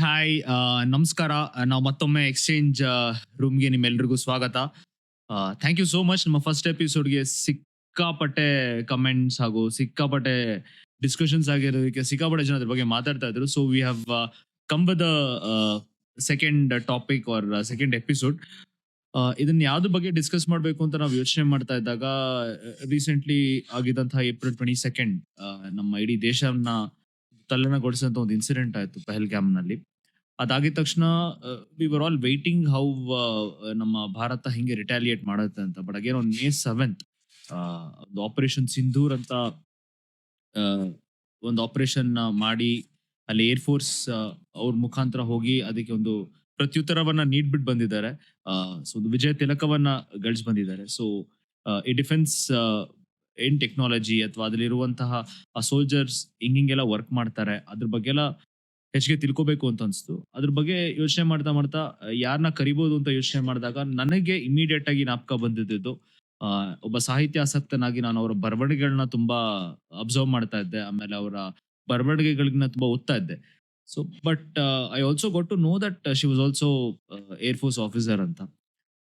Hi ನಮಸ್ಕಾರ. ನಾವು ಮತ್ತೊಮ್ಮೆ ಎಕ್ಸ್ಚೇಂಜ್ ರೂಮ್ಗೆ ನಿಮ್ಮೆಲ್ರಿಗೂ ಸ್ವಾಗತ. Thank you so much. ನಮ್ಮ ಫಸ್ಟ್ ಎಪಿಸೋಡ್ಗೆ ಸಿಕ್ಕಾಪಟ್ಟೆ ಕಮೆಂಟ್ಸ್ ಹಾಗೂ ಸಿಕ್ಕಾಪಟ್ಟೆ ಡಿಸ್ಕಷನ್ಸ್ ಆಗಿರೋದಕ್ಕೆ ಸಿಕ್ಕಾಪಟ್ಟೆ ಜನ ಅದ್ರ ಬಗ್ಗೆ ಮಾತಾಡ್ತಾ ಇದ್ರು. So we have come with second topic or second episode. ಇದನ್ನ ಯಾವ್ದ್ರ ಬಗ್ಗೆ ಡಿಸ್ಕಸ್ ಮಾಡಬೇಕು ಅಂತ ನಾವು ಯೋಚನೆ ಮಾಡ್ತಾ ಇದ್ದಾಗ ರೀಸೆಂಟ್ಲಿ ಆಗಿದ್ದಂತಹ ಏಪ್ರಿಲ್ 22 ನಮ್ಮ ಇಡೀ ದೇಶವನ್ನ ತಲ್ಲಣಗೊಳಿಸಿದಂತ ಒಂದು ಇನ್ಸಿಡೆಂಟ್ ಆಯ್ತು ಪಹಲ್ಗಾಮ್ ನಲ್ಲಿ. ಅದಾಗಿದ ತಕ್ಷಣ we were all waiting how ನಮ್ಮ ಭಾರತ ಹಿಂಗೆ ರಿಟಾಲಿಯೇಟ್ ಮಾಡುತ್ತೆ ಅಂತ. But again on May 7th ಒಂದು ಆಪರೇಷನ್ ಸಿಂಧೂರ್ ಅಂತ ಒಂದು ಆಪರೇಷನ್ ಮಾಡಿ ಅಲ್ಲಿ ಏರ್ಫೋರ್ಸ್ ಅವ್ರ ಮುಖಾಂತರ ಹೋಗಿ ಅದಕ್ಕೆ ಒಂದು ಪ್ರತ್ಯುತ್ತರವನ್ನ ನೀಡ್ಬಿಟ್ಟು ಬಂದಿದ್ದಾರೆ. ಸೊ ಒಂದು ವಿಜಯ ತಿಲಕವನ್ನ ಗಳಿಸಿ ಬಂದಿದ್ದಾರೆ. ಸೊ ಈ ಡಿಫೆನ್ಸ್ ಏನ್ ಟೆಕ್ನಾಲಜಿ ಅಥವಾ ಅದ್ರಲ್ಲಿರುವಂತಹ ಆ ಸೋಲ್ಜರ್ಸ್ ಹಿಂಗೆಲ್ಲ ವರ್ಕ್ ಮಾಡ್ತಾರೆ ಅದ್ರ ಬಗ್ಗೆ ಎಲ್ಲ ಹೆಚ್ಚಿಗೆ ತಿಳ್ಕೊಬೇಕು ಅಂತ ಅನ್ಸ್ತು. ಅದ್ರ ಬಗ್ಗೆ ಯೋಚನೆ ಮಾಡ್ತಾ ಮಾಡ್ತಾ ಯಾರನ್ನ ಕರಿಬಹುದು ಅಂತ ಯೋಚನೆ ಮಾಡಿದಾಗ ನನಗೆ ಇಮಿಡಿಯೇಟ್ ಆಗಿ ಜ್ಞಾಪಕ ಬಂದಿದ್ದು ಒಬ್ಬ ಸಾಹಿತ್ಯಾಸಕ್ತನಾಗಿ ನಾನು ಅವರ ಬರವಣಿಗೆಗಳನ್ನ ತುಂಬಾ ಅಬ್ಸರ್ವ್ ಮಾಡ್ತಾ ಇದ್ದೆ. ಆಮೇಲೆ ಅವರ ಬರವಣಿಗೆಗಳನ್ನ ತುಂಬಾ ಓದ್ತಾ ಇದ್ದೆ. So but I also got to know that she was also air force officer ಅಂತ.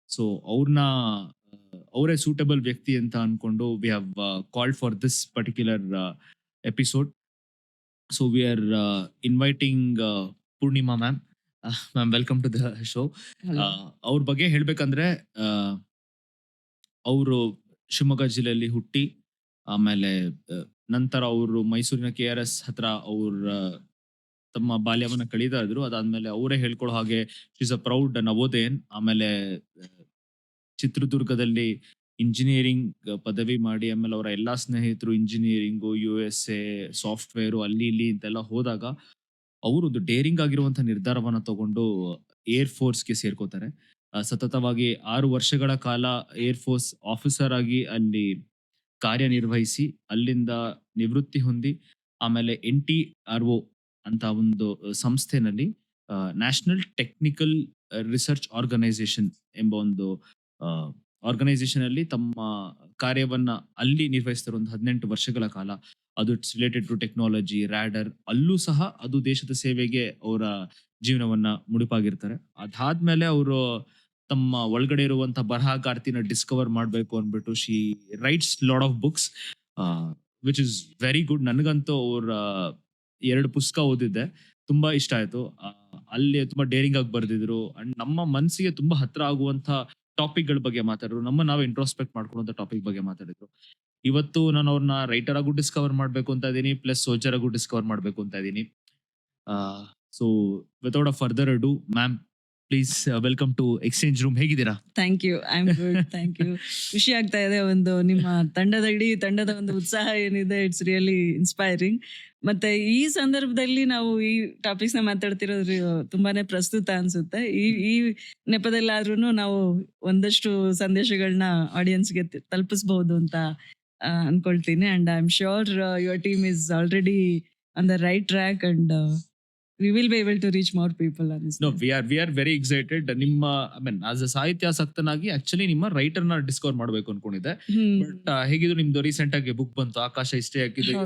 ಸೊ ಅವ್ರನ್ನ ಅವರೇ ಸೂಟಬಲ್ ವ್ಯಕ್ತಿ ಅಂತ ಅನ್ಕೊಂಡು we have called for this particular episode. So we are inviting Poornima ma'am. Ma'am, welcome to the show. ಅವ್ರ ಬಗ್ಗೆ ಹೇಳ್ಬೇಕಂದ್ರೆ ಅವರು ಶಿವಮೊಗ್ಗ ಜಿಲ್ಲೆಯಲ್ಲಿ ಹುಟ್ಟಿ ಆಮೇಲೆ ನಂತರ ಅವರು ಮೈಸೂರಿನ KRS ಹತ್ರ ಅವ್ರ ತಮ್ಮ ಬಾಲ್ಯವನ್ನ ಕಳೀತಾ ಇದ್ರು. ಅದಾದ್ಮೇಲೆ ಅವರೇ ಹೇಳ್ಕೊಳ್ಳೋ ಹಾಗೆ ಶೀಸ್ ಅ ಪ್ರೌಡ್ ನವೋದಯನ್. ಆಮೇಲೆ ಚಿತ್ರದುರ್ಗದಲ್ಲಿ ಇಂಜಿನಿಯರಿಂಗ್ ಪದವಿ ಮಾಡಿ ಆಮೇಲೆ ಅವರ ಎಲ್ಲಾ ಸ್ನೇಹಿತರು ಇಂಜಿನಿಯರಿಂಗು, USA, ಸಾಫ್ಟ್ವೇರು ಅಲ್ಲಿ ಇಲ್ಲಿ ಅಂತೆಲ್ಲ ಹೋದಾಗ ಅವರು ಒಂದು ಡೇರಿಂಗ್ ಆಗಿರುವಂತಹ ನಿರ್ಧಾರವನ್ನ ತಗೊಂಡು ಏರ್ ಫೋರ್ಸ್ಗೆ ಸೇರ್ಕೋತಾರೆ. ಸತತವಾಗಿ 6 ವರ್ಷಗಳ ಕಾಲ ಏರ್ ಫೋರ್ಸ್ ಆಫೀಸರ್ ಆಗಿ ಅಲ್ಲಿ ಕಾರ್ಯನಿರ್ವಹಿಸಿ ಅಲ್ಲಿಂದ ನಿವೃತ್ತಿ ಹೊಂದಿ ಆಮೇಲೆ NTRO ಅಂತ ಒಂದು ಸಂಸ್ಥೆನಲ್ಲಿ ನ್ಯಾಷನಲ್ ಟೆಕ್ನಿಕಲ್ ರಿಸರ್ಚ್ ಆರ್ಗನೈಸೇಷನ್ ಎಂಬ ಒಂದು ಆರ್ಗನೈಸೇಷನ್ ಅಲ್ಲಿ ತಮ್ಮ ಕಾರ್ಯವನ್ನ ಅಲ್ಲಿ ನಿರ್ವಹಿಸ್ತಾರೆ ಒಂದು 18 ವರ್ಷಗಳ ಕಾಲ. ಅದು it's related to technology, radar. ಅಲ್ಲೂ ಸಹ ಅದು ದೇಶದ ಸೇವೆಗೆ ಅವರ ಜೀವನವನ್ನ ಮುಡಿಪಾಗಿರ್ತಾರೆ. ಅದಾದ್ಮೇಲೆ ಅವರು ತಮ್ಮ ಒಳಗಡೆ ಇರುವಂತಹ ಬರಹಗಾರ್ತಿನ ಡಿಸ್ಕವರ್ ಮಾಡಬೇಕು ಅಂದ್ಬಿಟ್ಟು she writes lot of books which is very good. ನನಗಂತೂ ಅವ್ರ 2 ಪುಸ್ತಕ ಓದಿದ್ದೆ, ತುಂಬಾ ಇಷ್ಟ ಆಯ್ತು. ಅಲ್ಲಿ ತುಂಬಾ ಡೇರಿಂಗ್ ಆಗಿ ಬರ್ದಿದ್ರು ಅಂಡ್ ನಮ್ಮ ಮನಸ್ಸಿಗೆ ತುಂಬಾ ಹತ್ರ ಆಗುವಂತ ಟಾಪಿಕ್ ಗಳ ಬಗ್ಗೆ ಮಾತಾಡಿದ್ರು. ನಾವು ಇಂಟ್ರೋಸ್ಪೆಕ್ಟ್ ಮಾಡ್ಕೊಳ್ಳುವಂತ ಟಾಪಿಕ್ ಬಗ್ಗೆ ಮಾತಾಡಿದ್ರು. ಇವತ್ತು ನಾನು ಅವ್ರನ್ನ ರೈಟರ್ ಆಗು ಡಿಸ್ಕವರ್ ಮಾಡ್ಬೇಕು ಅಂತ ಇದೀನಿ, ಪ್ಲಸ್ ಸೋಲ್ಜರ್ ಆಗು ಡಿಸ್ಕವರ್ ಮಾಡ್ಬೇಕು ಅಂತ ಇದೀನಿ. So without a further ado, ma'am please welcome to exchange room. ಹೇಗಿದ್ದೀರಾ? Thank you, I am good, thank you. ಖುಷಿ ಆಗ್ತಾ ಇದೆ. ಒಂದು ನಿಮ್ಮ ಇಡೀ ತಂಡದ ಒಂದು ಉತ್ಸಾಹ ಏನಿದೆ, ಇಟ್ಸ್ ರಿಯಲಿ ಇನ್ಸ್ಪೈರಿಂಗ್. ಮತ್ತೆ ಈ ಸಂದರ್ಭದಲ್ಲಿ ನಾವು ಈ ಟಾಪಿಕ್ಸ್ ನ ಮಾತಾಡ್ತಿರೋದು ತುಂಬಾನೇ ಪ್ರಸ್ತುತ ಅನ್ಸುತ್ತೆ. ಈ ನೆಪದಲ್ಲಾದ್ರೂ ನಾವು ಒಂದಷ್ಟು ಸಂದೇಶಗಳನ್ನ ಆಡಿಯನ್ಸ್ಗೆ ತಲುಪಿಸಬಹುದು ಅಂತ ಅನ್ಕೊಳ್ತೀನಿ. And I am sure your team is already on the right track and we will be able to reach more people on this. No, we are very excited. ನಿಮ್ಮ ಐ ಮೀನ್ ಆಸ್ ಅ ಸಾಹಿತ್ಯಾಸಕ್ತನಾಗಿ actually ನಿಮ್ಮ writer ನ discover ಮಾಡ್ಬೇಕು ಅನ್ಕೊಂಡಿದ್ದೆ. But ಹೇಗಿದ್ರು ನಿಮ್ದು recent ಆಗಿ book ಬಂತು, ಆಕಾಶ ಇಷ್ಟೇ ಹಾಕಿದ್ದು.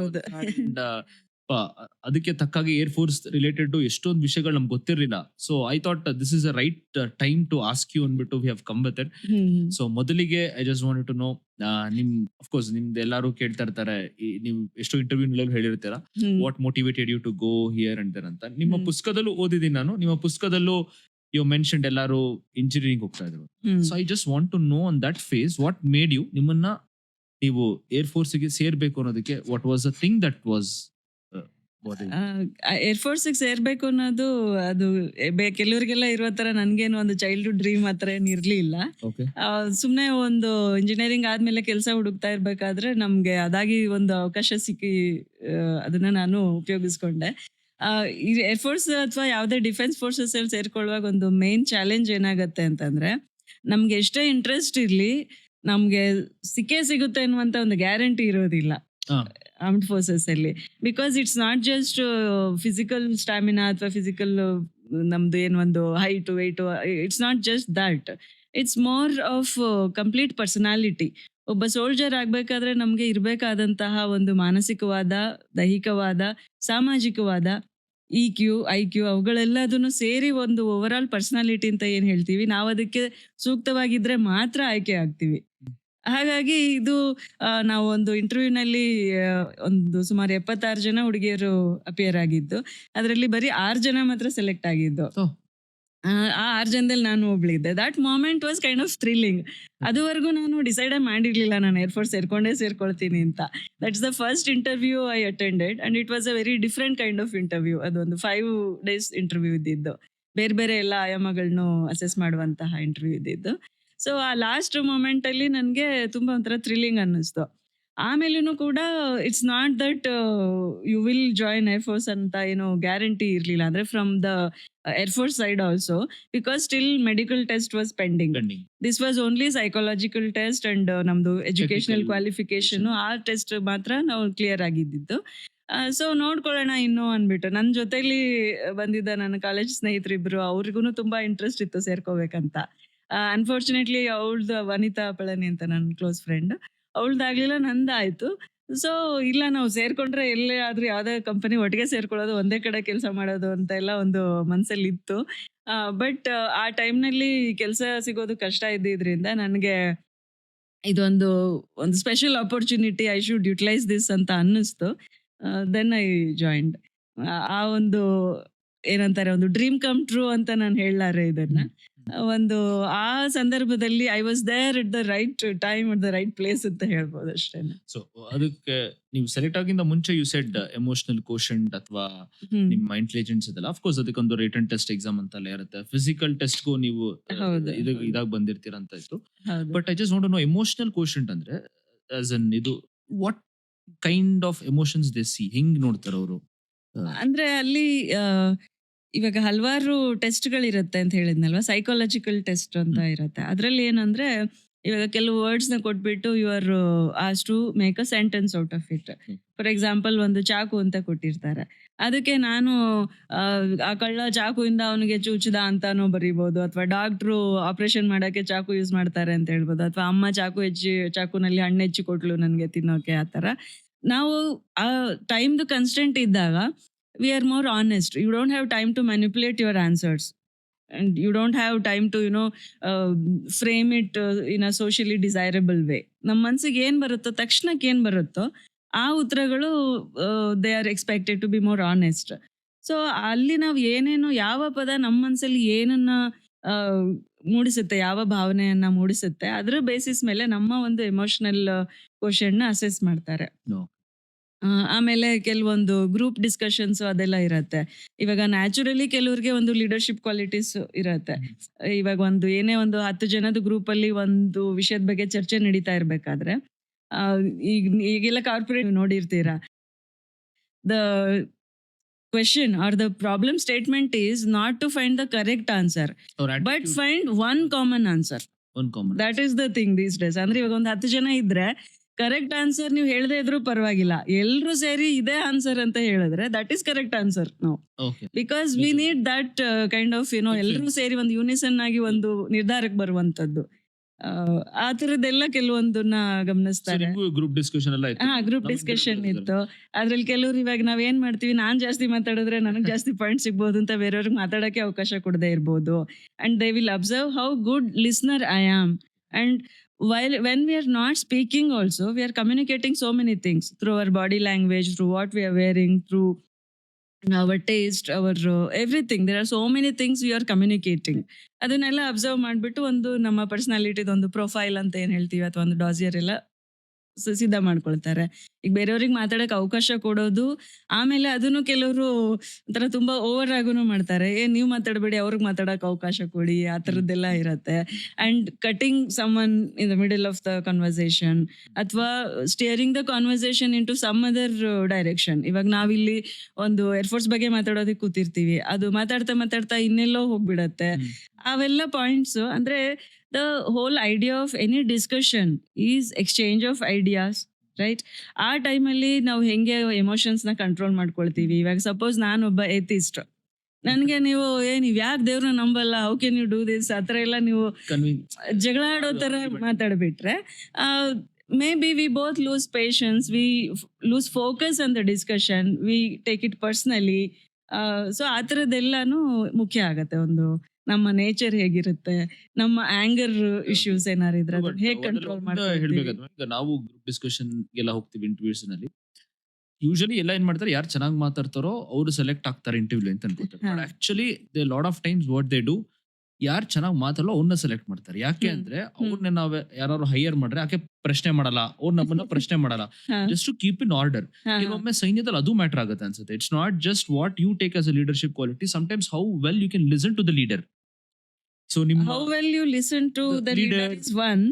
ಅದಕ್ಕೆ ತಕ್ಕಾಗಿ ಏರ್ ಫೋರ್ಸ್ ರಿಲೇಟೆಡ್ ಎಷ್ಟೊಂದು ವಿಷಯಗಳು ನಮ್ಗೆ ಗೊತ್ತಿರಲಿಲ್ಲ. So I thought this is a right time to ask you ಅಂದ್ಬಿಟ್ಟು we have come with it. So ಮೊದಲಿಗೆ I just wanted to know, of course ನಿಮ್ದು ಎಲ್ಲಾರು ಕೇಳ್ತಾ ಇರ್ತಾರೆ, ನೀವು ಎಷ್ಟೋ ಇಂಟರ್ವ್ಯೂ ಹೇಳಿರ್ತೀರಾ what motivated you to go here and there ಅಂತ. ನಿಮ್ಮ ಪುಸ್ತಕದಲ್ಲೂ ಓದಿದ್ದೀನಿ ನಾನು. ನಿಮ್ಮ ಪುಸ್ತಕದಲ್ಲೂ ಯು ಮೆನ್ಷನ್ಡ್ ಎಲ್ಲಾರು ಇಂಜಿನಿಯರಿಂಗ್ ಹೋಗ್ತಾ ಇದ್ರು. So I just want to know on that phase what made you, ನಿಮ್ಮನ್ನ ನೀವು ಏರ್ ಫೋರ್ಸ್ ಗೆ ಸೇರ್ಬೇಕು ಅನ್ನೋದಕ್ಕೆ what was a thing that was air force ಸೇರ್ಬೇಕು ಅನ್ನೋದು ಅದು ಕೆಲವರಿಗೆಲ್ಲ ಇರೋ ತರ ನನ್ಗೇನು ಒಂದು ಚೈಲ್ಡ್ಹುಡ್ ಡ್ರೀಮ್ ಹತ್ರ ಏನ್ ಇರ್ಲಿಲ್ಲ. ಸುಮ್ನೆ ಒಂದು ಇಂಜಿನಿಯರಿಂಗ್ ಆದ್ಮೇಲೆ ಕೆಲಸ ಹುಡುಕ್ತಾ ಇರ್ಬೇಕಾದ್ರೆ ನಮ್ಗೆ ಅದಾಗಿ ಒಂದು ಅವಕಾಶ ಸಿಕ್ಕಿ ಅದನ್ನ ನಾನು ಉಪಯೋಗಿಸ್ಕೊಂಡೆ. ಈ ಏರ್ ಫೋರ್ಸ್ ಅಥವಾ ಯಾವುದೇ ಡಿಫೆನ್ಸ್ ಫೋರ್ಸಸ್ ಅಲ್ಲಿ ಸೇರ್ಕೊಳ್ಳುವಾಗ ಒಂದು ಮೇನ್ ಚಾಲೆಂಜ್ ಏನಾಗತ್ತೆ ಅಂತಂದ್ರೆ, ನಮ್ಗೆ ಎಷ್ಟೇ ಇಂಟ್ರೆಸ್ಟ್ ಇರ್ಲಿ ನಮ್ಗೆ ಸಿಕ್ಕೇ ಸಿಗುತ್ತೆ ಅನ್ನುವಂತ ಒಂದು ಗ್ಯಾರಂಟಿ ಇರೋದಿಲ್ಲ ಆರ್ಮ್ಡ್ ಫೋರ್ಸಸ್ ಅಲ್ಲಿ. Because it's not just physical stamina ಅಥವಾ ಫಿಸಿಕಲ್ ನಮ್ದು ಏನು ಒಂದು height weight, it's not just that, it's more of complete personality. ಒಬ್ಬ ಸೋಲ್ಜರ್ ಆಗ್ಬೇಕಾದ್ರೆ ನಮ್ಗೆ ಇರ್ಬೇಕಾದಂತಹ ಒಂದು ಮಾನಸಿಕವಾದ, ದೈಹಿಕವಾದ, ಸಾಮಾಜಿಕವಾದ EQ, IQ ಅವುಗಳೆಲ್ಲದನ್ನು ಸೇರಿ ಒಂದು ಓವರ್ ಆಲ್ ಪರ್ಸನಾಲಿಟಿ ಅಂತ ಏನ್ ಹೇಳ್ತೀವಿ, ನಾವು ಅದಕ್ಕೆ ಸೂಕ್ತವಾಗಿದ್ರೆ ಮಾತ್ರ ಆಯ್ಕೆ ಆಗ್ತೀವಿ. ಹಾಗಾಗಿ ಇದು ನಾವು ಒಂದು ಇಂಟರ್ವ್ಯೂನಲ್ಲಿ ಒಂದು ಸುಮಾರು 76 ಜನ ಹುಡುಗಿಯರು ಅಪಿಯರ್ ಆಗಿದ್ದು. ಅದರಲ್ಲಿ ಬರೀ 6 ಜನ ಮಾತ್ರ ಸೆಲೆಕ್ಟ್ ಆಗಿದ್ದು. ಓಹ್! ಆ 6 ಜನದಲ್ಲಿ ನಾನು ಒಬ್ಳಿದ್ದೆ. That moment was kind of thrilling. ಅದುವರೆಗೂ ನಾನು ಡಿಸೈಡೇ ಮಾಡಿರ್ಲಿಲ್ಲ ನಾನು ಏರ್‌ಫೋರ್ಸ್ ಸೇರ್ಕೊಳ್ತೀನಿ ಅಂತ. That's the first interview I attended and it was a very different kind of interview. ಅದೊಂದು 5 ಡೇಸ್ ಇಂಟರ್ವ್ಯೂ ಇದ್ದಿದ್ದು. ಬೇರೆ ಬೇರೆ ಎಲ್ಲ ಆಯಾಮಗಳನ್ನು ಅಸೆಸ್ ಮಾಡುವಂತಹ ಇಂಟರ್ವ್ಯೂ ಇದ್ದಿದ್ದು. ಸೊ ಆ ಲಾಸ್ಟ್ ಮೊಮೆಂಟಲ್ಲಿ ನನಗೆ ತುಂಬ ಒಂಥರ ಥ್ರಿಲ್ಲಿಂಗ್ ಅನ್ನಿಸ್ತು. ಆಮೇಲೂ ಕೂಡ it's not that you will join air force ಅಂತ ಏನೋ ಗ್ಯಾರಂಟಿ ಇರಲಿಲ್ಲ. ಅಂದರೆ from the air force side also, because still medical test was pending. This was only psychological test and ನಮ್ದು ಎಜುಕೇಶನಲ್ ಕ್ವಾಲಿಫಿಕೇಶನ್ ಆ ಟೆಸ್ಟ್ ಮಾತ್ರ ನಾವು ಕ್ಲಿಯರ್ ಆಗಿದ್ದಿದ್ದು. ಸೊ ನೋಡ್ಕೊಳ್ಳೋಣ ಇನ್ನು ಅಂದ್ಬಿಟ್ಟು ನನ್ನ ಜೊತೆಲಿ ಬಂದಿದ್ದ ನನ್ನ ಕಾಲೇಜ್ ಸ್ನೇಹಿತರಿಬ್ರು, ಅವ್ರಿಗೂ ತುಂಬಾ ಇಂಟ್ರೆಸ್ಟ್ ಇತ್ತು ಸೇರ್ಕೋಬೇಕಂತ. ಅನ್ಫಾರ್ಚುನೇಟ್ಲಿ ಅವಳ್ದು ವನಿತಾ ಪಳನಿ ಅಂತ ನನ್ನ ಕ್ಲೋಸ್ ಫ್ರೆಂಡ್, ಅವಳ್ದಾಗ್ಲಿಲ್ಲ, ನಂದಾಯ್ತು. ಸೊ ಇಲ್ಲ, ನಾವು ಸೇರ್ಕೊಂಡ್ರೆ ಎಲ್ಲೇ ಆದ್ರೂ ಯಾವ್ದೇ ಕಂಪನಿ ಒಟ್ಟಿಗೆ ಸೇರ್ಕೊಳ್ಳೋದು, ಒಂದೇ ಕಡೆ ಕೆಲಸ ಮಾಡೋದು ಅಂತ ಎಲ್ಲ ಒಂದು ಮನ್ಸಲ್ಲಿ ಇತ್ತು. ಬಟ್ ಆ ಟೈಮ್ನಲ್ಲಿ ಕೆಲಸ ಸಿಗೋದು ಕಷ್ಟ ಇದ್ದಿದ್ರಿಂದ ನನಗೆ ಇದೊಂದು special opportunity, I should utilise this ಅಂತ ಅನ್ನಿಸ್ತು. Then I joined. ಆ ಒಂದು ಏನಂತಾರೆ, ಒಂದು ಡ್ರೀಮ್ ಕಮ್ ಟ್ರೂ ಅಂತ ನಾನು ಹೇಳಲಾರೆ ಇದನ್ನ. ಒಂದು ಆ ಸಂದರ್ಭದಲ್ಲಿ I was there at the right time at the right place ಅಂತ ಹೇಳ್ಬೋದು ಅಷ್ಟೇ. ಸೊ ಅದಕ್ಕೆ ನೀವು ಸೆಲೆಕ್ಟ್ ಆಗಿಂದ ಮುಂಚೆ ಯು ಸೆಡ್ ಎಮೋಷನಲ್ ಕೋಶಂಟ್ ಅಥವಾ ನಿಮ್ಮ ಇಂಟೆಲಿಜೆನ್ಸ್ ಇದೆಲ್ಲ, ಅಫ್ಕೋರ್ಸ್ ಅದಕ್ಕೊಂದು ರಿಟರ್ನ್ ಟೆಸ್ಟ್ ಎಕ್ಸಾಮ್ ಅಂತೆಲ್ಲ ಇರುತ್ತೆ. ಫಿಸಿಕಲ್ ಟೆಸ್ಟ್ಗೂ ನೀವು ಇದಾಗ ಬಂದಿರ್ತೀರ ಅಂತ ಇತ್ತು. But I just want to know, emotional quotient ಅಂದ್ರೆ ಆಸ್ ಅನ್ ಇದು what kind of emotions they see, ಹೆಂಗ್ ನೋಡ್ತಾರೆ ಅವರು? ಅಂದ್ರೆ ಅಲ್ಲಿ ಇವಾಗ ಹಲವಾರು ಟೆಸ್ಟ್ಗಳಿರುತ್ತೆ ಅಂತ ಹೇಳಿದ್ನಲ್ವಾ, ಸೈಕಾಲಜಿಕಲ್ ಟೆಸ್ಟ್ ಅಂತ ಇರುತ್ತೆ. ಅದರಲ್ಲಿ ಏನಂದ್ರೆ ಇವಾಗ ಕೆಲವು ವರ್ಡ್ಸ್ನ ಕೊಟ್ಬಿಟ್ಟು you are asked to make a sentence out of it. For example, ಒಂದು ಚಾಕು ಅಂತ ಕೊಟ್ಟಿರ್ತಾರೆ, ಅದಕ್ಕೆ ನಾನು ಆ ಕಳ್ಳ ಚಾಕುವಿಂದ ಅವನಿಗೆ ಚೂಚಿದ ಅಂತಾನೋ ಬರೀಬಹುದು, ಅಥವಾ ಡಾಕ್ಟ್ರು ಆಪರೇಷನ್ ಮಾಡಕ್ಕೆ ಚಾಕು ಯೂಸ್ ಮಾಡ್ತಾರೆ ಅಂತ ಹೇಳ್ಬೋದು, ಅಥವಾ ಅಮ್ಮ ಚಾಕುನಲ್ಲಿ ಹಣ್ಣು ಹೆಚ್ಚಿ ಕೊಟ್ಲು ನನಗೆ ತಿನ್ನೋಕೆ. ಆ ಥರ ನಾವು ಆ ಟೈಮ್ದು ಕನ್ಸ್ಟೆಂಟ್ ಇದ್ದಾಗ we are more honest. You don't have time to manipulate your answers, and you don't have time to frame it in a socially desirable way. ನಮ್ಮ ಮನಸ್ಸಿಗೆ ಏನು ಬರುತ್ತೋ, ತಕ್ಷಣಕ್ಕೆ ಏನು ಬರುತ್ತೋ ಆ ಉತ್ತರಗಳು they are expected to be more honest. So ಅಲ್ಲಿ ನಾವು ಏನೇನು, ಯಾವ ಪದ ನಮ್ಮ ಮನಸ್ಸಲ್ಲಿ ಏನನ್ನ ಮೂಡಿಸುತ್ತೆ, ಯಾವ ಭಾವನೆಯನ್ನ ಮೂಡಿಸುತ್ತೆ, ಅದರ ಬೇಸಿಸ್ ಮೇಲೆ ನಮ್ಮ ಒಂದು ಎಮೋಷನಲ್ ಕ್ವಶನ್ನ ಅಸೆಸ್ ಮಾಡ್ತಾರೆ. ಆಮೇಲೆ ಕೆಲವೊಂದು ಗ್ರೂಪ್ ಡಿಸ್ಕಷನ್ಸ್ ಅದೆಲ್ಲ ಇರತ್ತೆ. ಇವಾಗ ನ್ಯಾಚುರಲಿ ಕೆಲವ್ರಿಗೆ ಒಂದು ಲೀಡರ್ಶಿಪ್ ಕ್ವಾಲಿಟೀಸ್ ಇರತ್ತೆ. ಇವಾಗ ಏನೇ ಒಂದು 10 ಜನದ ಗ್ರೂಪ್ ಅಲ್ಲಿ ಒಂದು ವಿಷಯದ ಬಗ್ಗೆ ಚರ್ಚೆ ನಡೀತಾ ಇರ್ಬೇಕಾದ್ರೆ, ಈಗೆಲ್ಲ ಕಾರ್ಪೊರೇಟ್ ನೋಡಿರ್ತೀರಾ, the question are the problem statement is not to find the correct answer, but find one common answer. That is the thing these days. ಅಂದ್ರೆ ಇವಾಗ ಒಂದು 10 ಜನ ಇದ್ರೆ ಕರೆಕ್ಟ್ ಆನ್ಸರ್ ನೀವು ಹೇಳದೇ ಇದ್ರೂ ಪರವಾಗಿಲ್ಲ, ಎಲ್ರು ಸೇರಿ ಇದೇ ಆನ್ಸರ್ ಅಂತ ಹೇಳಿದ್ರೆ ದಟ್ ಈಸ್ ಕರೆಕ್ಟ್ ಆನ್ಸರ್ ನಾವು. Because we need that kind of ಎಲ್ರು ಸೇರಿ ಒಂದು ಯೂನಿಸನ್ ಆಗಿ ಒಂದು ನಿರ್ಧಾರಕ್ಕೆ ಬರುವಂತದ್ದು. ಆ ತರದ್ದೆಲ್ಲ ಕೆಲವೊಂದನ್ನ ಗಮನಿಸ್ತಾರೆ. ಗ್ರೂಪ್ ಡಿಸ್ಕಷನ್ ಎಲ್ಲ ಇತ್ತು. ಗ್ರೂಪ್ ಡಿಸ್ಕಷನ್ ಇತ್ತು. ಅದ್ರಲ್ಲಿ ಕೆಲವ್ರು ಇವಾಗ ನಾವ್ ಏನ್ ಮಾಡ್ತೀವಿ, ನಾನ್ ಜಾಸ್ತಿ ಮಾತಾಡಿದ್ರೆ ನನಗ್ ಜಾಸ್ತಿ ಪಾಯಿಂಟ್ ಸಿಗ್ಬೋದು ಅಂತ ಬೇರೆಯವ್ರಿಗೆ ಮಾತಾಡಕ್ಕೆ ಅವಕಾಶ ಕೊಡದೇ ಇರ್ಬೋದು. And they will observe how good listener I am. And when we are not speaking also, we are communicating so many things through our body language, through what we are wearing, through our taste, our everything. There are so many things we are communicating. ಅದನ್ನೆಲ್ಲ observe ಮಾಡ್ಬಿಟ್ಟು ಒಂದು ನಮ್ಮ ಪರ್ಸನಾಲಿಟಿದ ಒಂದು profile ಅಂತ ಏನ್ ಹೇಳ್ತೀವಿ, ಅಥವಾ ಒಂದು ಡಾಸಿಯರ್ ಎಲ್ಲ ಸಿದ್ಧ ಮಾಡ್ಕೊಳ್ತಾರೆ. ಈಗ ಬೇರೆಯವ್ರಿಗೆ ಮಾತಾಡಕ್ಕೆ ಅವಕಾಶ ಕೊಡೋದು, ಆಮೇಲೆ ಅದನ್ನು ಕೆಲವರು ಒಂಥರ ತುಂಬಾ ಓವರ್ ಆಗೂ ಮಾಡ್ತಾರೆ. ನೀವು ಮಾತಾಡಬೇಡಿ, ಅವ್ರಿಗೆ ಮಾತಾಡಕ್ಕೆ ಅವಕಾಶ ಕೊಡಿ, ಆ ಥರದ್ದೆಲ್ಲ ಇರತ್ತೆ. And cutting someone in the middle of the conversation, ಅಥವಾ steering the conversation into some other direction. ಇವಾಗ ನಾವಿಲ್ಲಿ ಒಂದು ಏರ್ಫೋರ್ಸ್ ಬಗ್ಗೆ ಮಾತಾಡೋದಕ್ಕೆ ಕೂತಿರ್ತೀವಿ, ಅದು ಮಾತಾಡ್ತಾ ಮಾತಾಡ್ತಾ ಇನ್ನೆಲ್ಲೋ ಹೋಗ್ಬಿಡತ್ತೆ. ಅವೆಲ್ಲ ಪಾಯಿಂಟ್ಸ್. ಅಂದ್ರೆ the whole idea of any discussion is exchange of ideas, right? ಆ ಟೈಮಲ್ಲಿ ನಾವು ಹೆಂಗೆ ಎಮೋಷನ್ಸ್ನ ಕಂಟ್ರೋಲ್ ಮಾಡ್ಕೊಳ್ತೀವಿ. ಇವಾಗ ಸಪೋಸ್ ನಾನೊಬ್ಬ ಏಥಿಸ್ಟ್, ನನಗೆ ನೀವು ನೀವ್ ಯಾಕೆ ದೇವ್ರನ್ನ ನಂಬಲ್ಲ, how can you do this, ಆ ಥರ ಎಲ್ಲ ನೀವು ಜಗಳ ಆಡೋ ಥರ ಮಾತಾಡ್ಬಿಟ್ರೆ, maybe we both lose patience, we lose focus on the discussion, we take it personally, so ಆ ಥರದ್ದೆಲ್ಲಾನು ಮುಖ್ಯ ಆಗತ್ತೆ. ಒಂದು ನಮ್ಮ ನೇಚರ್ ಹೇಗಿರುತ್ತೆ, ನಮ್ಮ ಆಂಗರ್ ಇಶ್ಯೂಸ್ ಏನಾರು ಇದ್ರೆ ಅದನ್ನ ಹೇಗ್ ಕಂಟ್ರೋಲ್ ಮಾಡ್ಕೊಳ್ತೀವಿ. ಹೇಳ್ಬೇಕಾದ್ರೆ ಈಗ ನಾವು ಗ್ರೂಪ್ ಡಿಸ್ಕಷನ್ ಗೆಲ್ಲ ಹೋಗ್ತೀವಿ ಇಂಟರ್ವ್ಯೂಸ್ ನಲ್ಲಿ. ಯೂಶಲಿ ಎಲ್ಲ ಏನ್ ಮಾಡ್ತಾರೆ, ಯಾರು ಚೆನ್ನಾಗಿ ಮಾತಾಡ್ತಾರೋ ಅವರು ಸೆಲೆಕ್ಟ್ ಆಗ್ತಾರೆ ಇಂಟರ್ವ್ಯೂ ಅಂತ ಅನ್ಕೋತಾರೆ. ಹಾ. But actually they lot of times what they do, ಯಾರು ಚೆನ್ನಾಗಿ ಮಾತಾಡಲ್ಲ ಅವ್ರನ್ನ ಸೆಲೆಕ್ಟ್ ಮಾಡ್ತಾರೆ. ಯಾಕೆ ಹ್ಮ್. ಅಂದ್ರೆ ಅವ್ರನ್ನ ನಾವ್ ಯಾರು ಹೈಯರ್ ಮಾಡ್ರೆ ಯಾಕೆ ಪ್ರಶ್ನೆ ಮಾಡಲ್ಲ, ಅವ್ರು ನಮ್ಮನ್ನ ಪ್ರಶ್ನೆ ಮಾಡಲ್ಲ, ಹಾ, just to keep in order. ಹಾ, ಕೆಲವೊಮ್ಮೆ ಸೈನ್ಯದಲ್ಲಿ ಅದು ಮ್ಯಾಟರ್ ಆಗುತ್ತೆ ಅನ್ಸುತ್ತೆ. It's not just what you take as a leadership quality, sometimes how well you can listen to the leader. So ನಿಮ್ಮ how well you listen to The the leader leader. is one.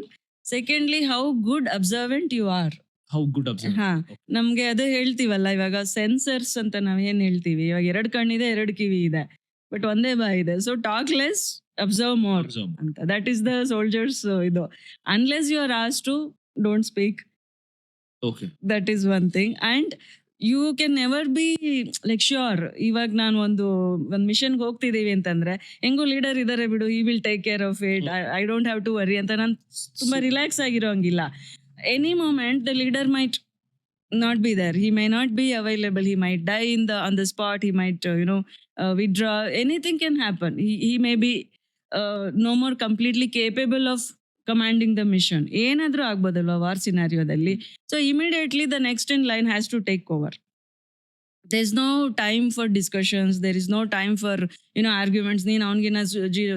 Secondly, how good observant you are. How good observe. ಹಾ, ನಮ್ಗೆ ಅದೇ ಹೇಳ್ತೀವಲ್ಲ, ಇವಾಗ sensors ಅಂತ ನಾವ್ ಏನ್ ಹೇಳ್ತೀವಿ, ಇವಾಗ 2 ಕಣ್ಣಿದೆ 2 ಕಿವಿ ಇದೆ ಬಟ್ ಒಂದೇ ಬಾಯಿ ಇದೆ. So talk less, observe more ಅಂತ. ದಟ್ ಈಸ್ ದ ಸೋಲ್ಜರ್ಸ್ ಇದು. Unless you are asked to, don't speak. Okay. That is one thing. And you can never be like sure. ಇವಾಗ ನಾನು ಒಂದು ಮಿಷನ್ಗೆ ಹೋಗ್ತಿದ್ದೀವಿ ಅಂತಂದ್ರೆ, ಹೆಂಗೋ ಲೀಡರ್ ಇದಾರೆ ಬಿಡು, he will take care of it, I don't have to worry ಅಂತ ನಾನು ತುಂಬಾ ರಿಲ್ಯಾಕ್ಸ್ ಆಗಿರೋಂಗಿಲ್ಲ. Any moment the leader might not be there, he may not be available, he might die on the spot, he might withdraw, anything can happen. He may be no more completely capable of commanding the mission. ಏನಾದ್ರೂ ಆಗ್ಬೋದಲ್ವಾ war ಸಿನಾರಿಯೋದಲ್ಲಿ. So immediately the next in line has to take over. there is no time for discussions, there is no time for arguments. ನೀನು ಅವನಿಗಿನ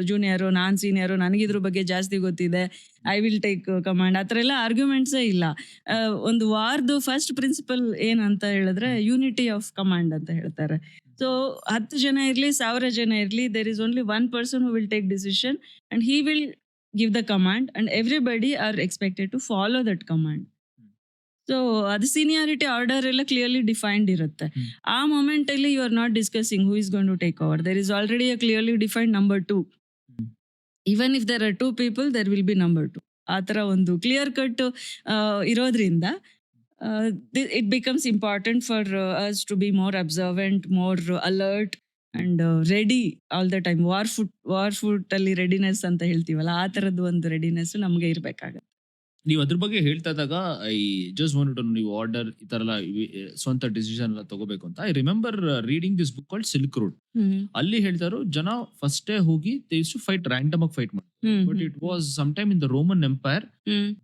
junior, ನಾನ್ senior, ನನಗಿದ್ರ ಬಗ್ಗೆ ಜಾಸ್ತಿ ಗೊತ್ತಿದೆ, I will take command, ಆ ಥರ ಎಲ್ಲ ಆರ್ಗ್ಯುಮೆಂಟ್ಸೇ ಇಲ್ಲ. ಒಂದು ವಾರ್ದು ಫಸ್ಟ್ ಪ್ರಿನ್ಸಿಪಲ್ ಏನಂತ ಹೇಳಿದ್ರೆ ಯೂನಿಟಿ ಆಫ್ ಕಮಾಂಡ್ ಅಂತ ಹೇಳ್ತಾರೆ. ಸೊ 10 ಜನ ಇರಲಿ, 1000 ಜನ ಇರಲಿ, there is only one person who will take decision and he will give the command and everybody are expected to follow that command. So ಅದು ಸೀನಿಯಾರಿಟಿ ಆರ್ಡರ್ ಎಲ್ಲ ಕ್ಲಿಯರ್ಲಿ ಡಿಫೈನ್ಡ್ ಇರುತ್ತೆ. ಆ ಮೂಮೆಂಟ್ ಅಲ್ಲಿ you are not discussing who is going to take over. There is already a clearly defined number 2. Even if there are 2 people, there will be number 2. ಆ ಥರ ಒಂದು clear cut ಇರೋದ್ರಿಂದ it becomes important for us to be more observant, more alert and ready all the time. War foot ಅಲ್ಲಿ readiness ಅಂತ ಹೇಳ್ತೀವಲ್ಲ, ಆ ಥರದ್ದು ಒಂದು ರೆಡಿನೆಸ್ ನಮಗೆ ಇರಬೇಕಾಗತ್ತೆ. ನೀವು ಅದ್ರ ಬಗ್ಗೆ ಹೇಳ್ತಾ ಇದ್ದಾಗ I just want to know, ನೀವು ಆರ್ಡರ್ ಈ ತರ ಎಲ್ಲ ಸ್ವಂತ ಡಿಸಿಷನ್ ಎಲ್ಲ ತಗೋಬೇಕು ಅಂತ. I remember reading this book called silk road. ಅಲ್ಲಿ ಹೇಳ್ತಾರೋ ಜನ ಫಸ್ಟೇ ಹೋಗಿ they use to fight, random ಆಗಿ ಫೈಟ್ ಮಾಡ್ತಾರೆ. But it was some time in the Roman empire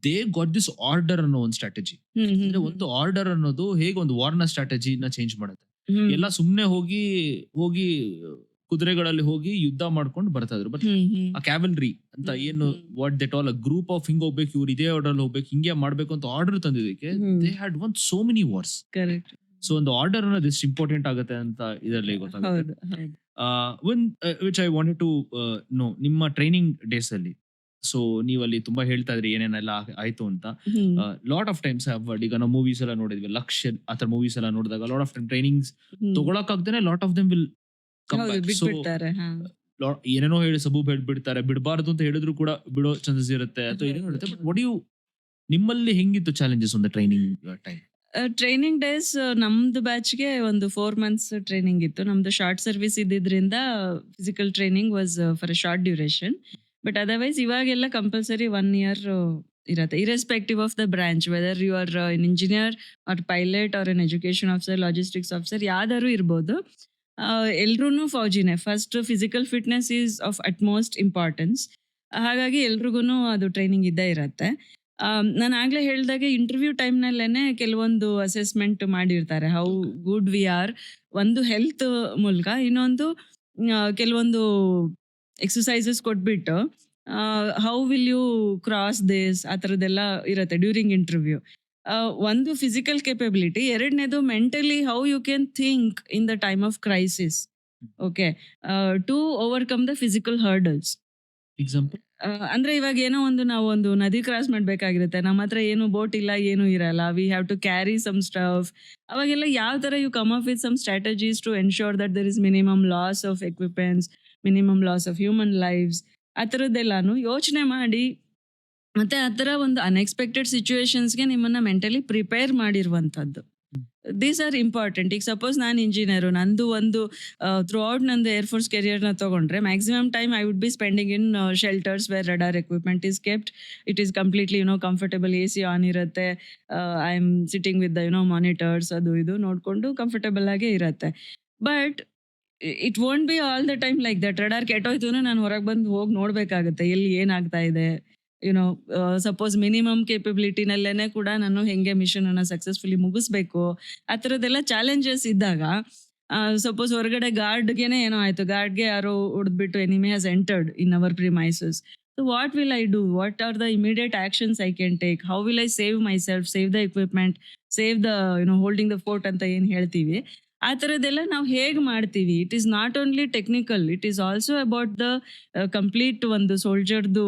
they got this order ಅನ್ನೋ ಒಂದು ಸ್ಟ್ರಾಟಜಿ. ಅಂದ್ರೆ ಒಂದು ಆರ್ಡರ್ ಅನ್ನೋದು ಹೇಗೆ ಒಂದು ವಾರ್ನ ಸ್ಟ್ರಾಟಜಿನ ಚೇಂಜ್ ಮಾಡುತ್ತೆ. ಎಲ್ಲ ಸುಮ್ನೆ ಹೋಗಿ ಕುದುರೆಗಳಲ್ಲಿ ಹೋಗಿ ಯುದ್ಧ ಮಾಡ್ಕೊಂಡು ಬರ್ತಾ ಇದ್ರು. ಬಟ್ ಆ ಕ್ಯಾವಲ್ರಿ ಅಂತ ಏನು what they all, group of ಹಿಂಗ್ ಹೋಗ್ಬೇಕು, ಇವ್ರು ಇದೇ ಆರ್ಡರ್ ಹೋಗ್ಬೇಕು, ಹಿಂಗೆ ಮಾಡ್ಬೇಕು ಅಂತ ಆರ್ಡರ್ ತಂದಿದ್ದಕ್ಕೆ they had won so many wars. So ಒಂದು ಆರ್ಡರ್ ಅನ್ನೋದು ಎಷ್ಟು ಇಂಪಾರ್ಟೆಂಟ್ ಆಗುತ್ತೆ ಅಂತ ಇದರಲ್ಲಿ ಗೊತ್ತಾಗುತ್ತೆ. One which I wanted to know, ನಿಮ್ಮ ಟ್ರೈನಿಂಗ್ ಡೇಸ್ ಅಲ್ಲಿ ಸೊ ನೀವು ಅಲ್ಲಿ ತುಂಬಾ ಹೇಳ್ತಾ ಇದ್ರಿ ಏನೇನೆಲ್ಲ ಆಯ್ತು ಅಂತ. ಲಾಟ್ ಆಫ್ ಟೈಮ್ಸ್ ಈಗ ನಾವು ಮೂವೀಸ್ ಎಲ್ಲ ನೋಡಿದ್ವಿ, ಲಕ್ಷ್ಯ ಆತರ ಮೂವೀಸ್ ಎಲ್ಲ ನೋಡಿದಾಗ ಲಾಟ್ ಆಫ್ ಟೈಮ್ ಟ್ರೈನಿಂಗ್ಸ್ ತಗೊಳಕ್ ಆಗ್ದೇನೆ ಲಾಟ್ ಆಫ್ ದೆಮ್ ವಿಲ್ ಏನೇನೋ ಹೇಳಿ ಸಬೂಬ್ ಹೇಳ್ಬಿಡ್ತಾರೆ, ಬಿಡಬಾರ್ದು ಅಂತ ಹೇಳಿದ್ರು ಕೂಡ ಬಿಡೋ ಚಾನ್ಸಸ್ ಇರುತ್ತೆ ಅಥವಾ ಏನೇನೋ ಇರುತ್ತೆ. ಬಟ್ ವಾಟ್ ಯು, ನಿಮ್ಮಲ್ಲಿ ಹೆಂಗಿತ್ತು ಚಾಲೆಂಜಸ್ ಒಂದು ಟ್ರೈನಿಂಗ್ ಟೈಮ್? ಟ್ರೈನಿಂಗ್ ಡೇಸ್ ನಮ್ದು ಬ್ಯಾಚ್ಗೆ ಒಂದು 4 months ಟ್ರೈನಿಂಗ್ ಇತ್ತು. ನಮ್ದು ಶಾರ್ಟ್ ಸರ್ವಿಸ್ ಇದ್ದಿದ್ರಿಂದ physical training was for a short duration. But otherwise ಇವಾಗೆಲ್ಲ ಕಂಪಲ್ಸರಿ 1 year ಇರತ್ತೆ, irrespective of the branch, whether you are an engineer or pilot or an education officer, logistics officer, ಯಾವ್ದಾದ್ರು ಇರ್ಬೋದು. ಎಲ್ರೂ ಫೌಜಿನೇ. First physical fitness is of utmost importance. ಹಾಗಾಗಿ ಎಲ್ರಿಗೂ ಅದು training ಇದ್ದೇ ಇರತ್ತೆ. ನಾನು ಆಗ್ಲೇ ಹೇಳ್ದಾಗೆ ಇಂಟರ್ವ್ಯೂ ಟೈಮ್ನಲ್ಲೇನೆ ಕೆಲವೊಂದು ಅಸೆಸ್ಮೆಂಟ್ ಮಾಡಿರ್ತಾರೆ, ಹೌ ಗುಡ್ ವಿ ಆರ್. ಒಂದು ಹೆಲ್ತ್ ಮೂಲಕ, ಇನ್ನೊಂದು ಕೆಲವೊಂದು ಎಕ್ಸಸೈಸಸ್ ಕೊಟ್ಬಿಟ್ಟು how will you cross this, ಆ ಥರದ್ದೆಲ್ಲ ಇರುತ್ತೆ ಡ್ಯೂರಿಂಗ್ ಇಂಟರ್ವ್ಯೂ. ಒಂದು ಫಿಸಿಕಲ್ ಕೆಪಬಿಲಿಟಿ, ಎರಡನೇದು mentally how you can think in the time of crisis, okay, to overcome the physical hurdles. Example ಅಂದ್ರೆ ಇವಾಗ ಏನೋ ಒಂದು ನಾವು ಒಂದು ನದಿ ಕ್ರಾಸ್ ಮಾಡ್ಬೇಕಾಗಿರುತ್ತೆ, ನಮ್ಮ ಹತ್ರ ಏನು ಬೋಟ್ ಇಲ್ಲ, ಏನು ಇರಲ್ಲ, we have to carry some stuff. ಅವಾಗೆಲ್ಲ ಯಾವ ತರ you come up with some strategies to ensure that there is minimum loss of equipments, minimum loss of human lifes, ಆ ಥರದ್ದೆಲ್ಲಾನು ಯೋಚನೆ ಮಾಡಿ, ಮತ್ತೆ ಆ ಥರ ಒಂದು ಅನ್ಎಕ್ಸ್ಪೆಕ್ಟೆಡ್ ಸಿಚುವೇಶನ್ಸ್ಗೆ ನಿಮ್ಮನ್ನ ಮೆಂಟಲಿ ಪ್ರಿಪೇರ್ ಮಾಡಿರುವಂಥದ್ದು. These are important. ಈಗ ಸಪೋಸ್ ನಾನು ಇಂಜಿನಿಯರು, ನಂದು ಒಂದು ಥ್ರೂ ಔಟ್ ನಂದು ಏರ್ಫೋರ್ಸ್ ಕೆರಿಯರ್ನ ತೊಗೊಂಡ್ರೆ maximum time I would be spending in shelters where radar equipment is kept. It is completely comfortable, AC on ಇರುತ್ತೆ, I am sitting with the monitors, ಅದು ಇದು ನೋಡಿಕೊಂಡು ಕಂಫರ್ಟಬಲ್ ಆಗೇ ಇರುತ್ತೆ. But it won't be all the time like that. Radar ಕೆಟ್ಟೋಯ್ತು ಅಂದ್ರೆ ನಾನು ಹೊರಗೆ ಬಂದು ಹೋಗಿ ನೋಡ್ಬೇಕಾಗುತ್ತೆ ಎಲ್ಲಿ ಏನಾಗ್ತಾ ಇದೆ. ಯುನೋ ಸಪೋಸ್ ಮಿನಿಮಮ್ ಕೇಪಬಿಲಿಟಿನಲ್ಲೇನೆ ಕೂಡ ನಾನು ಹೆಂಗೆ ಮಿಷನ್ ಅನ್ನ ಸಕ್ಸಸ್ಫುಲಿ ಮುಗಿಸ್ಬೇಕು, ಆ ಥರದ್ದೆಲ್ಲ ಚಾಲೆಂಜಸ್ ಇದ್ದಾಗ ಸಪೋಸ್ ಹೊರಗಡೆ ಗಾರ್ಡ್ಗೆನೆ ಏನೋ ಆಯ್ತು, ಗಾರ್ಡ್ಗೆ ಯಾರೋ ಹೊಡೆದ್ಬಿಟ್ಟು enemy has entered in our premises. So what will I do? What are the immediate actions I can take? How will I save myself, save the equipment, save the holding the fort ಅಂತ ಏನು ಹೇಳ್ತೀವಿ, ಆ ಥರದ್ದೆಲ್ಲ ನಾವು ಹೇಗೆ ಮಾಡ್ತೀವಿ. It is not only technical, it is also about the complete ಒಂದು ಸೋಲ್ಜರ್ದು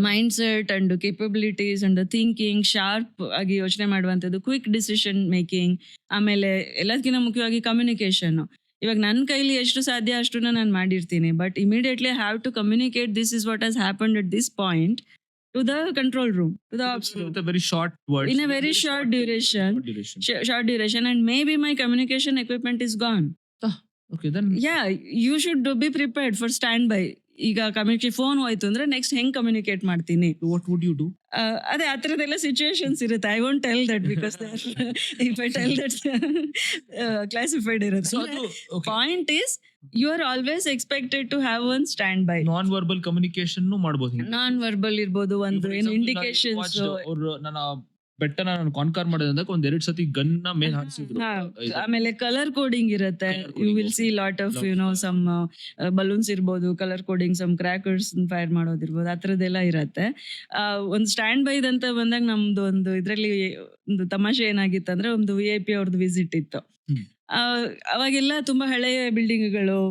mindset and capabilities and thinking, sharp ಆಗಿ ಯೋಚನೆ ಮಾಡುವಂಥದ್ದು, ಕ್ವಿಕ್ ಡಿಸಿಷನ್ ಮೇಕಿಂಗ್, ಆಮೇಲೆ ಎಲ್ಲದಕ್ಕಿಂತ ಮುಖ್ಯವಾಗಿ ಕಮ್ಯುನಿಕೇಶನ್. ಇವಾಗ ನನ್ನ ಕೈಲಿ ಎಷ್ಟು ಸಾಧ್ಯ ಅಷ್ಟನ್ನ ನಾನು ಮಾಡಿರ್ತೀನಿ, but immediately have to communicate this is what has happened at this point to the control room, to the ops room, very short words, in a very short duration. Short duration, and maybe my communication equipment is gone. Okay, then Yeah, you should be prepared for standby. ಈಗ communicate phone ಹೋಯ್ತು ಅಂದ್ರೆ next ಹೆಂಗ್ communicate ಮಾಡ್ತೀನಿ, what would you do? ಅದೇ ಆ ಥರದ್ದೆಲ್ಲ situations ಇರುತ್ತೆ. I won't tell that because if I tell that classified ಇರುತ್ತೆ. So ಅದು okay, point is you are always expected to have one standby. Non verbal communication ಮಾಡ್ಬೋದು. Non verbal ಇರ್ಬೋದು, ಒಂದು For ಏನು example, ಇಂಡಿಕೇಶನ್ಸ್. ಅವ್ರು ನನ್ನ ಬೆಟ್ಟನ ನಾನು ಕಾನ್ಕಾರ್ ಮಾಡೋದಂದಾಗ ಒಂದ್ 2 ಸತಿ ಗನ್ನ ಮೇಲೆ ಹಾರಿಸಿದ್ರು. ಆಮೇಲೆ ಕಲರ್ ಕೋಡಿಂಗ್ ಇರುತ್ತೆ. Colour you coding, will see lot of some balloons ಇರ್ಬೋದು, colour coding, some crackers fire ಮಾಡೋದಿರ್ಬೋದು, ಆ ಥರದ್ದೆಲ್ಲ ಇರುತ್ತೆ. ಒಂದು ಸ್ಟ್ಯಾಂಡ್ ಬೈದ್ ಅಂತ ಬಂದಾಗ ನಮ್ದು ಒಂದು ಇದರಲ್ಲಿ ಒಂದು ತಮಾಷೆ ಏನಾಗಿತ್ತು ಅಂದ್ರೆ, ಒಂದು VIP ಅವ್ರದ್ದು ವಿಸಿಟ್ ಇತ್ತು. ಅವಾಗೆಲ್ಲ ತುಂಬಾ ಹಳೆಯ ಬಿಲ್ಡಿಂಗ್ಗಳು,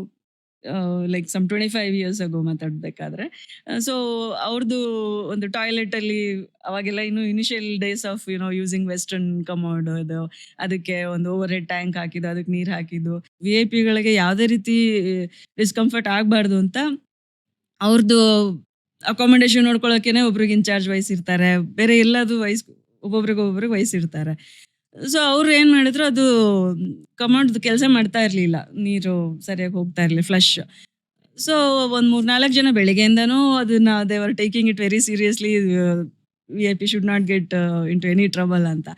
ಲೈಕ್ ಸಮ್ 25 years ago ಮಾತಾಡ್ಬೇಕಾದ್ರೆ. ಸೊ ಅವ್ರದ್ದು ಒಂದು ಟಾಯ್ಲೆಟ್ ಅಲ್ಲಿ ಅವಾಗೆಲ್ಲ ಇನ್ನು initial days of using western commode, ಅದಕ್ಕೆ ಒಂದು ಓವರ್ ಹೆಡ್ ಟ್ಯಾಂಕ್ ಹಾಕಿದ್ದು, ಅದಕ್ಕೆ ನೀರು ಹಾಕಿದ್ದು, VIP ಗಳಿಗೆ ಯಾವುದೇ ರೀತಿ ಡಿಸ್ಕಂಫರ್ಟ್ ಆಗಬಾರ್ದು ಅಂತ ಅವ್ರದ್ದು ಅಕಾಮಿಡೇಷನ್ ನೋಡ್ಕೊಳ್ಳೋಕೆನೆ ಒಬ್ರಿಗೆ ಇನ್ಚಾರ್ಜ್ ವಹಿಸಿರ್ತಾರೆ, ಬೇರೆ ಎಲ್ಲದು ಒಬ್ಬೊಬ್ರಿಗೆ ವಹಿಸಿರ್ತಾರೆ. ಸೊ ಅವ್ರು ಏನ್ ಮಾಡಿದ್ರು, ಅದು ಕಮಾಂಡ್ ಕೆಲಸ ಮಾಡ್ತಾ ಇರ್ಲಿಲ್ಲ, ನೀರು ಸರಿಯಾಗಿ ಹೋಗ್ತಾ ಇರ್ಲಿ, ಫ್ಲಶ್. ಸೊ ಒಂದ್ 3-4 ಜನ ಬೆಳಿಗ್ಗೆಯಿಂದನೂ ಅದನ್ನ they are taking it very seriously, VIP should not get into any trouble ಅಂತ.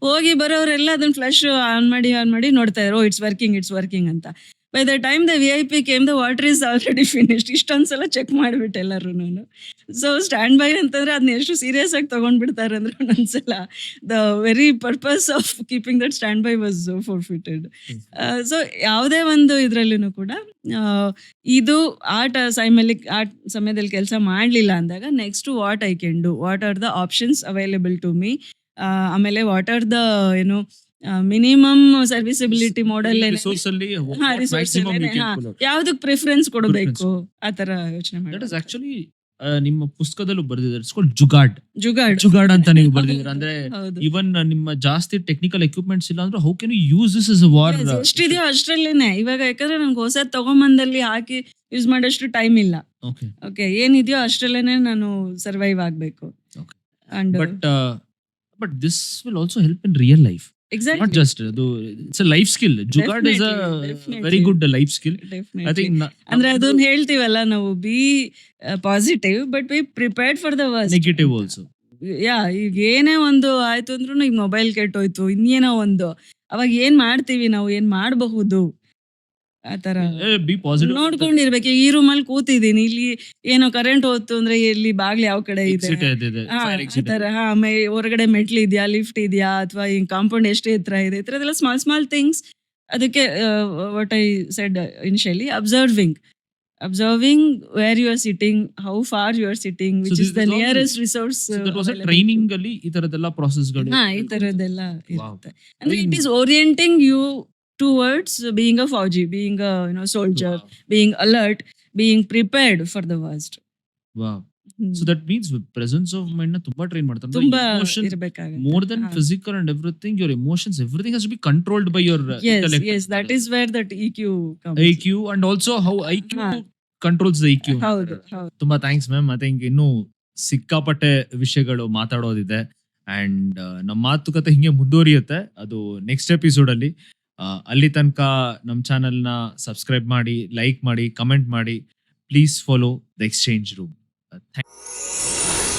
ಹೋಗಿ ಬರೋರೆಲ್ಲ ಅದನ್ನ ಫ್ಲಶ್ ಆನ್ ಮಾಡಿ ನೋಡ್ತಾ ಇದ್ರು, ಇಟ್ಸ್ ವರ್ಕಿಂಗ್ ಅಂತ. By the time the VIP came, the water is already finished. ಇಷ್ಟೊಂದ್ಸಲ ಚೆಕ್ ಮಾಡ್ಬಿಟ್ಟು ಎಲ್ಲರೂ. ಸೊ ಸ್ಟ್ಯಾಂಡ್ ಬೈ ಅಂತಂದ್ರೆ ಅದನ್ನ ಎಷ್ಟು ಸೀರಿಯಸ್ ಆಗಿ ತಗೊಂಡ್ಬಿಡ್ತಾರೆ ಅಂದ್ರೆ, ಒಂದೊಂದ್ಸಲ the very purpose of keeping that standby was forfeited. So ಯಾವುದೇ ಒಂದು ಇದ್ರಲ್ಲೂ ಕೂಡ ಇದು ಆ ಸಮಯದಲ್ಲಿ ಕೆಲಸ ಮಾಡಲಿಲ್ಲ ಅಂದಾಗ, next what I can do, what are the options available to me, ಆಮೇಲೆ what are the minimum serviceability model, ಯಾವ್ದಕ್ ಪ್ರಿಫರೆನ್ಸ್ ಕೊಡಬೇಕು, ಆ ತರ ಯೋಚನೆ ಮಾಡಿ. ದಟ್ ಇಸ್ ಆಕ್ಚುಲಿ ನಿಮ್ಮ ಪುಸ್ತಕದಲ್ಲೂ ಬರ್ದಿದ್ದಾರೆ, ಇಟ್ಸ್ ಕಾಲ್ಡ್ ಜುಗಾಡ್ ಅಂತ ನೀವು ಬರ್ದಿದ್ದೀರಾ. ಅಂದ್ರೆ ಇವನ್ ನಿಮ್ಮ ಜಾಸ್ತಿ ಟೆಕ್ನಿಕಲ್ ಎಕ್ವಿಪ್ಮೆಂಟ್ಸ್ ಇಲ್ಲ ಅಂದ್ರೆ, how can you use this is a war? ಎಷ್ಟಿದೆಯೋ ಅಷ್ಟ್ರಲ್ಲೇನೆ. ಇವಾಗ ಯಾಕಂದ್ರೆ ನನ್ಗೆ ಹೊಸದ್ ತಗೊಂಬಂದಲ್ಲಿ ಹಾಕಿ ಯೂಸ್ ಮಾಡೋಷ್ಟು ಟೈಮ್ ಇಲ್ಲ. ಓಕೆ, ಏನಿದೆಯೋ ಅಷ್ಟ್ರಲ್ಲೇನೆ ನಾನು ಸರ್ವೈವ್ ಆಗ್ಬೇಕು. But this will also help in real life. Exactly. Not just it's a life skill. Jugaad is a very good life skill. I think ಅಂದ್ರೆ ಅದನ್ನ ಹೇಳ್ತೀವಲ್ಲ ನಾವು, B positive but be prepared for the worst. Negative also. ಈಗ ಏನೇ ಒಂದು ಆಯ್ತು ಅಂದ್ರೂ, ಈಗ ಮೊಬೈಲ್ ಕೆಟ್ಟೋಯ್ತು, ಇನ್ನೇನೋ ಒಂದು, ಅವಾಗ ಏನ್ ಮಾಡ್ತೀವಿ ನಾವು, ಏನ್ ಮಾಡಬಹುದು, ಆ ತರ ನೋಡ್ಕೊಂಡಿರ್ಬೇಕು. ಈ ರೂಮಲ್ಲಿ ಕೂತಿದ್ದೀನಿ, ಇಲ್ಲಿ ಏನೋ ಕರೆಂಟ್ ಹೋಯ್ತು ಅಂದ್ರೆ ಎಲ್ಲಿ ಬಾಗ್ಲಿ ಯಾವ ಕಡೆ ಇದೆ, ಹೊರಗಡೆ ಮೆಟ್ಲು ಇದೆಯಾ, ಲಿಫ್ಟ್ ಇದೆಯಾ, ಅಥವಾ ಈ ಕಾಂಪೌಂಡ್ ಎಷ್ಟು ಎತ್ತರ ಇದೆ, ಈ ತರದೆಲ್ಲ ಸ್ಮಾಲ್ ಥಿಂಗ್ಸ್. ಅದಕ್ಕೆ what I said initially, observing where you are sitting, how far you are sitting, which is the nearest resource. Training ಅಲ್ಲಿ ಈ ತರದೆಲ್ಲ ಪ್ರಾಸೆಸ್ಗಳು, ಈ ತರದೆಲ್ಲ ಇರುತ್ತೆ. ಅಂದ್ರೆ it is orienting you towards being a Fauji, being a soldier, being alert, being prepared for the worst. Wow. So that means with presence of mind na tumba train ಮಾಡ್ತಾರೆ. ತುಂಬಾ ಇರಬೇಕಾಗುತ್ತೆ. More than physical and everything, your emotions, everything has to be controlled by your intellect. Yes, that is where that EQ comes. EQ and also how IQ controls the EQ. ಹೌದು. ತುಂಬಾ thanks ma'am. I think ಇನ್ನೂ ಸಿಕ್ಕಾಪಟ್ಟೆ ವಿಷಯಗಳು ಮಾತಾಡೋದಿದೆ, and ನಮ್ಮ ಮಾತುಕತೆ ಹಿಂಗೆ ಮುಂದುವರಿಯುತ್ತೆ, ಅದು ನೆಕ್ಸ್ಟ್ ಎಪಿಸೋಡ್ ಅಲ್ಲಿ. ಅಲ್ಲಿ ತನಕ ನಮ್ಮ ಚಾನೆಲ್ನ ಸಬ್ಸ್ಕ್ರೈಬ್ ಮಾಡಿ, ಲೈಕ್ ಮಾಡಿ, ಕಮೆಂಟ್ ಮಾಡಿ. Please follow the exchange room. Thank you.